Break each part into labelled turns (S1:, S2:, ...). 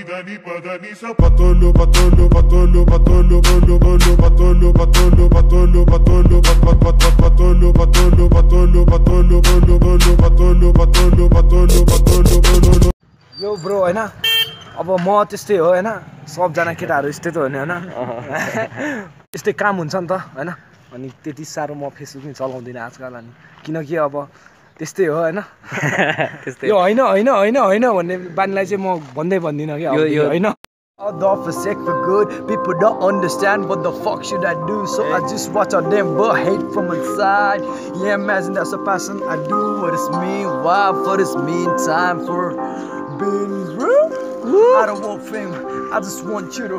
S1: దని పదని స పతోలు పతోలు పతోలు పతోలు బోలు బోలు పతోలు పతోలు పతోలు పతోలు పతోలు పతోలు పతోలు పతోలు బోలు బోలు పతోలు పతోలు పతోలు పతోలు బోలు
S2: यो ब्रो हैन अब म त्यस्तै हो हैन सबजना केटाहरू यस्तै त हो नि हैन यस्तै काम हुन्छ नि त हैन अनि त्यति साह्रो म फेसबुक नि चलाउँदिन आजकल अनि किनकि अब त्यस्तै हो हैन त्यस्तै यो हैन हैन हैन हैन भन्ने बानीलाई चाहिँ म भन्दिन के यो हैन
S3: All the for sick for good, people don't understand what the fuck should I do. So I just watch all them but hate from inside. Yeah, imagine that's a passion I do. What is mean? Why? For this meantime for being real. I don't want fame, I just want you to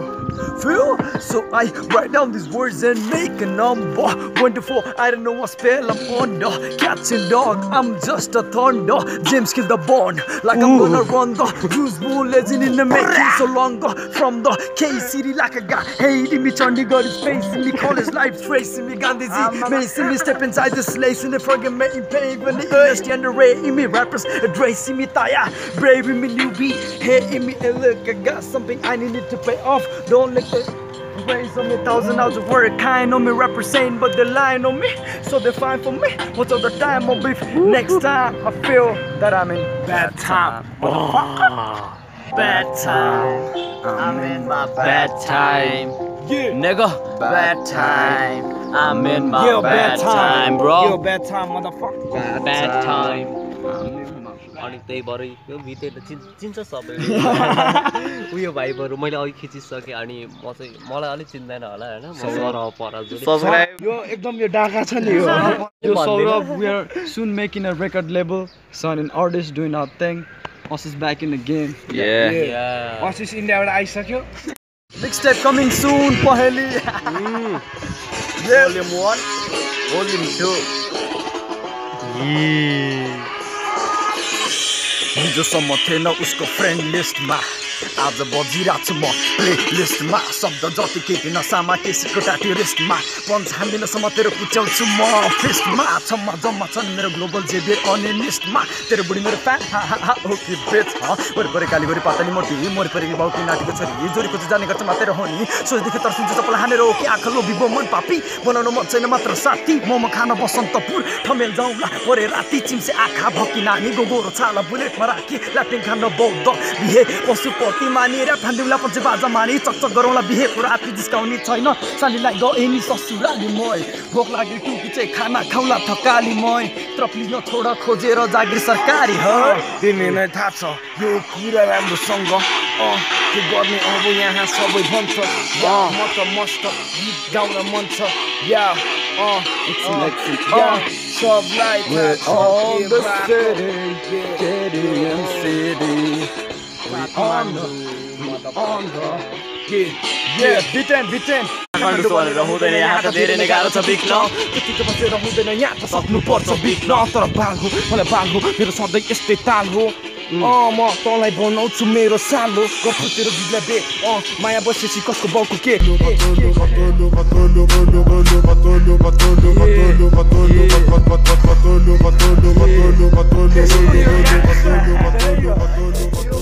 S3: feel. So I write down these words and make a number. Wonderful, I don't know what spell I'm under. Cats and dog, I'm just a thunder. James kill the bond, like I'm gonna run the Bruce Bull legend in the making so longer. From the K-City like a guy hating me, Chandigarh is facing me. College life tracing me, Gandhiji macing me. Step inside the slaves in the fucking making pain. When the industry underrating me, rappers addressing me. Taya, braving me, newbie, hating me. And look, I got something I needed to pay off. Don't let the raise on me, 1,000 hours of work. Kind on me, rappers saying, but they're lying on me. So they're fine for me. What's all the time on beef? Next time I feel that I'm in bad time. Bad time.
S4: I'm in my bad time.
S2: Yeah,
S4: Nigga, bad time. I'm in my
S2: yo,
S4: bad time, bro.
S2: Yo, bad time, motherfucker.
S4: Bad time. अनि त्यही भएर यो भित्र चिन्छ सबैले उयो भाइ बरु मैले अघि खिचिसकेँ अनि म चाहिँ मलाई अलिक चिन्दैन होला हैन म सौरभ पराजु
S2: यो एकदम यो डाका छ नि यो Saurabh we are soon making a record label son and artist doing our thing us is back in the game
S4: yeah
S2: us is इन्डियाबाट आइसक्यो
S3: Mixtape coming soon, Paheli.
S4: Volume 1 Volume 2
S3: हिजोसम्म थिएन उसको फ्रेन्ड लिस्टमा आज बजिरहेको छु म प्ले लिस्टमा शब्द जति केटी नसामा केसीको टाटी रिस्टमा पञ्च हान्दिनसम्म तेरो कुच्याउँछु म फिस्टमा छम्मा जम्मा छन् मेरो ग्लोबल जेबे अनि लिस्टमा तेरो बुढी मेरो फ्यान ओके बेच वरिपरि कालीगोरी पातली मोटी वरिपरि बाउकी नाटीको छोरी जोरीको चाहिँ जाने गर्छ मात्र हो नि सोचदेखि तर्सिन्छ चप्पल हानेर ओके आँखा लोभिबो मन पापी बनाउनु मन छैन मात्र साथी मोमो खान बसन्तपुर ठमेल जाउँला परे राति चिम्से आँखा भक्की नानी गोगोरो छाला बुलेटमा राखी ल्याप्टिङ खान बौद्ध बिहे पशुपति मानेर फान्दिउला पछि बाजा मानी चकचक गरौँला बिहेको राति जिस्काउने छैन सालीलाई गए नि ससुराली मै भोक लाग्यो टुकी चाहिँ खाना खाउला थकाली मै तर प्लिज नछोड खोजेर जागिर सरकारी हो
S2: तिमी नै थाहा छ यो कुरा राम्रोसँग के गर्ने अब यहाँ सबै भन्छ म त मस्त गीत गाउन मन छ या सबलाई
S3: all the city and city on the
S2: yeah बिटेन
S4: खण्ड सोलेर हुँदैन यहाँ त धेरै नै गाह्रो छ बिक्न
S2: त्यतिको बसेर हुँदैन यहाँ त सक्नुपर्छ बिक्न तर बाल हो मलाई बाल हो मेरो सधैँ यस्तै ताल हो म तँलाई बनाउँछु मेरो सालो गर्छु तेरो बिजला बे माया बसेपछि कसको बाउको के
S1: पतोलो पतोलो पतोलो बोलो बोलो पतोलो पतोलो पतोलो पतोलो पतोलो पतोलो पतोलो पतोलो पतोलो पतोलो पतोलो पतोलो